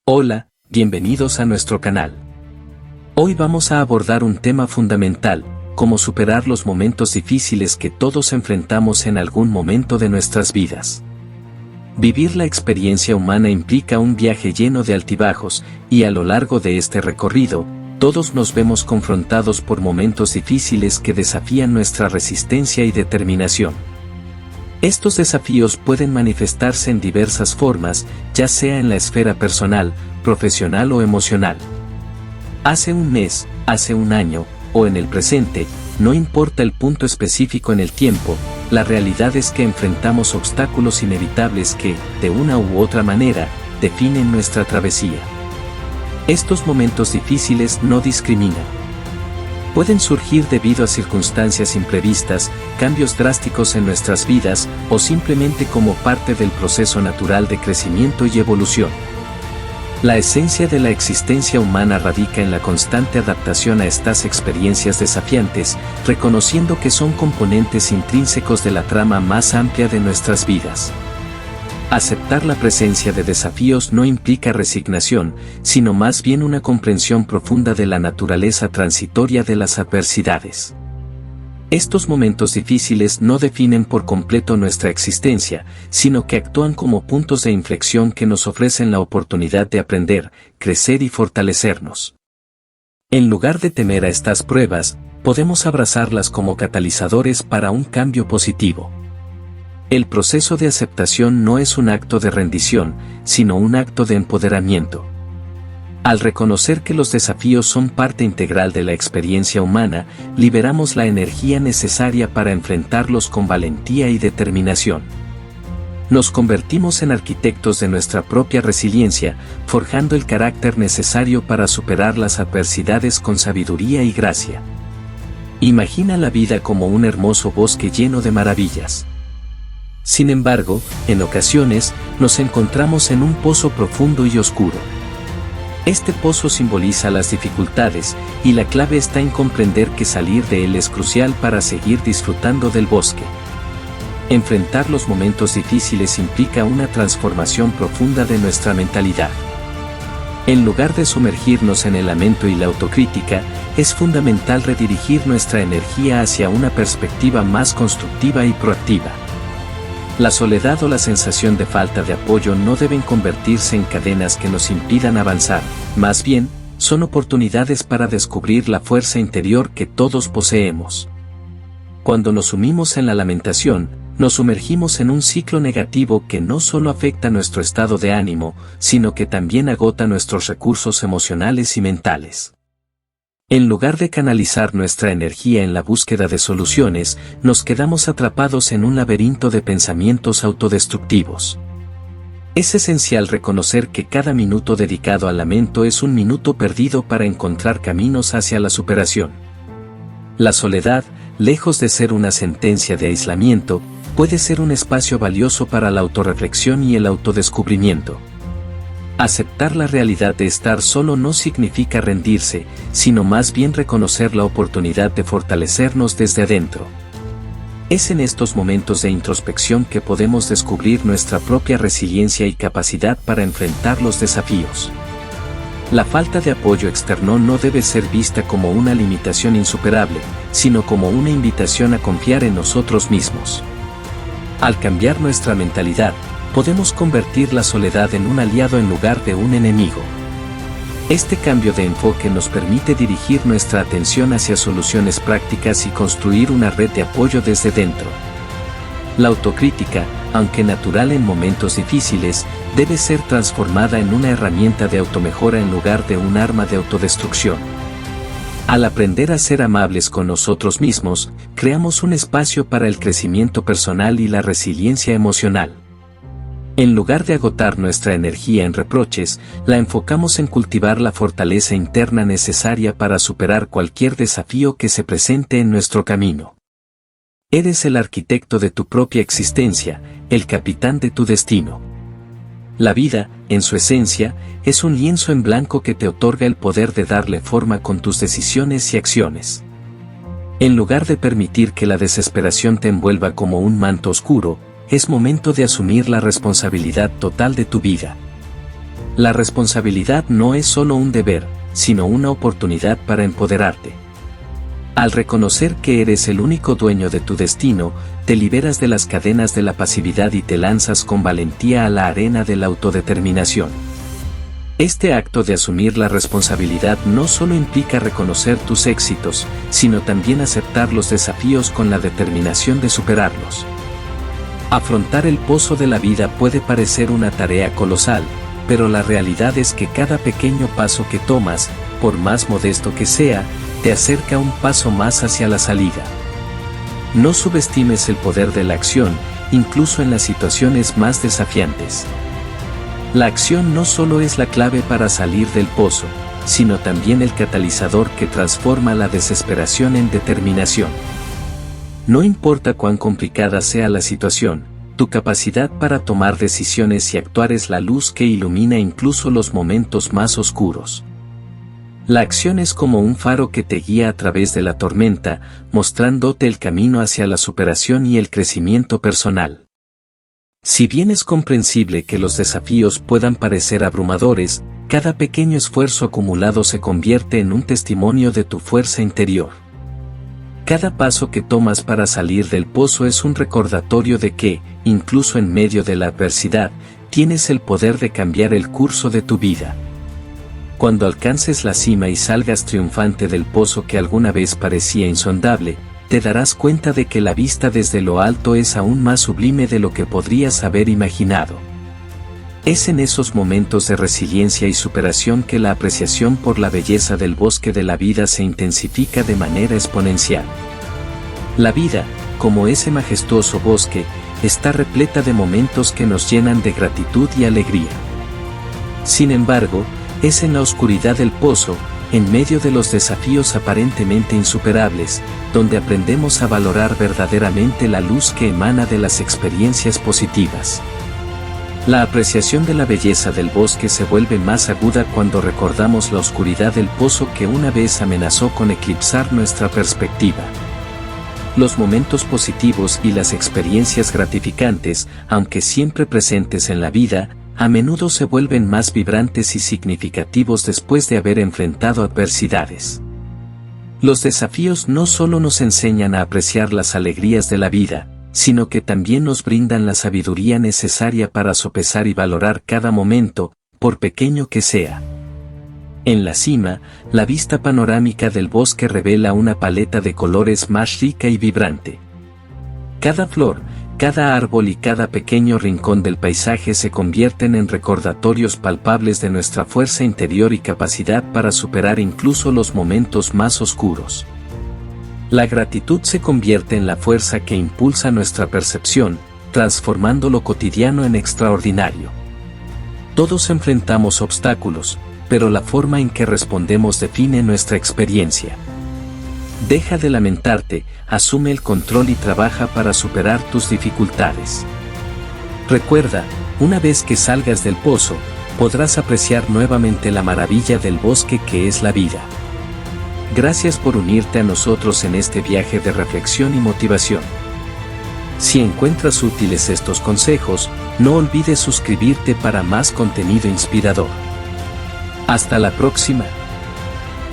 Hola, bienvenidos a nuestro canal. Hoy vamos a abordar un tema fundamental, cómo superar los momentos difíciles que todos enfrentamos en algún momento de nuestras vidas. Vivir la experiencia humana implica un viaje lleno de altibajos, y a lo largo de este recorrido, todos nos vemos confrontados por momentos difíciles que desafían nuestra resistencia y determinación. Estos desafíos pueden manifestarse en diversas formas, ya sea en la esfera personal, profesional o emocional. Hace un mes, hace un año, o en el presente, no importa el punto específico en el tiempo, la realidad es que enfrentamos obstáculos inevitables que, de una u otra manera, definen nuestra travesía. Estos momentos difíciles no discriminan. Pueden surgir debido a circunstancias imprevistas, cambios drásticos en nuestras vidas, o simplemente como parte del proceso natural de crecimiento y evolución. La esencia de la existencia humana radica en la constante adaptación a estas experiencias desafiantes, reconociendo que son componentes intrínsecos de la trama más amplia de nuestras vidas. Aceptar la presencia de desafíos no implica resignación, sino más bien una comprensión profunda de la naturaleza transitoria de las adversidades. Estos momentos difíciles no definen por completo nuestra existencia, sino que actúan como puntos de inflexión que nos ofrecen la oportunidad de aprender, crecer y fortalecernos. En lugar de temer a estas pruebas, podemos abrazarlas como catalizadores para un cambio positivo. El proceso de aceptación no es un acto de rendición, sino un acto de empoderamiento. Al reconocer que los desafíos son parte integral de la experiencia humana, liberamos la energía necesaria para enfrentarlos con valentía y determinación. Nos convertimos en arquitectos de nuestra propia resiliencia, forjando el carácter necesario para superar las adversidades con sabiduría y gracia. Imagina la vida como un hermoso bosque lleno de maravillas. Sin embargo, en ocasiones, nos encontramos en un pozo profundo y oscuro. Este pozo simboliza las dificultades, y la clave está en comprender que salir de él es crucial para seguir disfrutando del bosque. Enfrentar los momentos difíciles implica una transformación profunda de nuestra mentalidad. En lugar de sumergirnos en el lamento y la autocrítica, es fundamental redirigir nuestra energía hacia una perspectiva más constructiva y proactiva. La soledad o la sensación de falta de apoyo no deben convertirse en cadenas que nos impidan avanzar, más bien, son oportunidades para descubrir la fuerza interior que todos poseemos. Cuando nos sumimos en la lamentación, nos sumergimos en un ciclo negativo que no solo afecta nuestro estado de ánimo, sino que también agota nuestros recursos emocionales y mentales. En lugar de canalizar nuestra energía en la búsqueda de soluciones, nos quedamos atrapados en un laberinto de pensamientos autodestructivos. Es esencial reconocer que cada minuto dedicado al lamento es un minuto perdido para encontrar caminos hacia la superación. La soledad, lejos de ser una sentencia de aislamiento, puede ser un espacio valioso para la autorreflexión y el autodescubrimiento. Aceptar la realidad de estar solo no significa rendirse, sino más bien reconocer la oportunidad de fortalecernos desde adentro. Es en estos momentos de introspección que podemos descubrir nuestra propia resiliencia y capacidad para enfrentar los desafíos. La falta de apoyo externo no debe ser vista como una limitación insuperable, sino como una invitación a confiar en nosotros mismos. Al cambiar nuestra mentalidad, podemos convertir la soledad en un aliado en lugar de un enemigo. Este cambio de enfoque nos permite dirigir nuestra atención hacia soluciones prácticas y construir una red de apoyo desde dentro. La autocrítica, aunque natural en momentos difíciles, debe ser transformada en una herramienta de automejora en lugar de un arma de autodestrucción. Al aprender a ser amables con nosotros mismos, creamos un espacio para el crecimiento personal y la resiliencia emocional. En lugar de agotar nuestra energía en reproches, la enfocamos en cultivar la fortaleza interna necesaria para superar cualquier desafío que se presente en nuestro camino. Eres el arquitecto de tu propia existencia, el capitán de tu destino. La vida, en su esencia, es un lienzo en blanco que te otorga el poder de darle forma con tus decisiones y acciones. En lugar de permitir que la desesperación te envuelva como un manto oscuro, es momento de asumir la responsabilidad total de tu vida. La responsabilidad no es solo un deber, sino una oportunidad para empoderarte. Al reconocer que eres el único dueño de tu destino, te liberas de las cadenas de la pasividad y te lanzas con valentía a la arena de la autodeterminación. Este acto de asumir la responsabilidad no solo implica reconocer tus éxitos, sino también aceptar los desafíos con la determinación de superarlos. Afrontar el pozo de la vida puede parecer una tarea colosal, pero la realidad es que cada pequeño paso que tomas, por más modesto que sea, te acerca un paso más hacia la salida. No subestimes el poder de la acción, incluso en las situaciones más desafiantes. La acción no solo es la clave para salir del pozo, sino también el catalizador que transforma la desesperación en determinación. No importa cuán complicada sea la situación, tu capacidad para tomar decisiones y actuar es la luz que ilumina incluso los momentos más oscuros. La acción es como un faro que te guía a través de la tormenta, mostrándote el camino hacia la superación y el crecimiento personal. Si bien es comprensible que los desafíos puedan parecer abrumadores, cada pequeño esfuerzo acumulado se convierte en un testimonio de tu fuerza interior. Cada paso que tomas para salir del pozo es un recordatorio de que, incluso en medio de la adversidad, tienes el poder de cambiar el curso de tu vida. Cuando alcances la cima y salgas triunfante del pozo que alguna vez parecía insondable, te darás cuenta de que la vista desde lo alto es aún más sublime de lo que podrías haber imaginado. Es en esos momentos de resiliencia y superación que la apreciación por la belleza del bosque de la vida se intensifica de manera exponencial. La vida, como ese majestuoso bosque, está repleta de momentos que nos llenan de gratitud y alegría. Sin embargo, es en la oscuridad del pozo, en medio de los desafíos aparentemente insuperables, donde aprendemos a valorar verdaderamente la luz que emana de las experiencias positivas. La apreciación de la belleza del bosque se vuelve más aguda cuando recordamos la oscuridad del pozo que una vez amenazó con eclipsar nuestra perspectiva. Los momentos positivos y las experiencias gratificantes, aunque siempre presentes en la vida, a menudo se vuelven más vibrantes y significativos después de haber enfrentado adversidades. Los desafíos no solo nos enseñan a apreciar las alegrías de la vida, sino que también nos brindan la sabiduría necesaria para sopesar y valorar cada momento, por pequeño que sea. En la cima, la vista panorámica del bosque revela una paleta de colores más rica y vibrante. Cada flor, cada árbol y cada pequeño rincón del paisaje se convierten en recordatorios palpables de nuestra fuerza interior y capacidad para superar incluso los momentos más oscuros. La gratitud se convierte en la fuerza que impulsa nuestra percepción, transformando lo cotidiano en extraordinario. Todos enfrentamos obstáculos, pero la forma en que respondemos define nuestra experiencia. Deja de lamentarte, asume el control y trabaja para superar tus dificultades. Recuerda, una vez que salgas del pozo, podrás apreciar nuevamente la maravilla del bosque que es la vida. Gracias por unirte a nosotros en este viaje de reflexión y motivación. Si encuentras útiles estos consejos, no olvides suscribirte para más contenido inspirador. Hasta la próxima.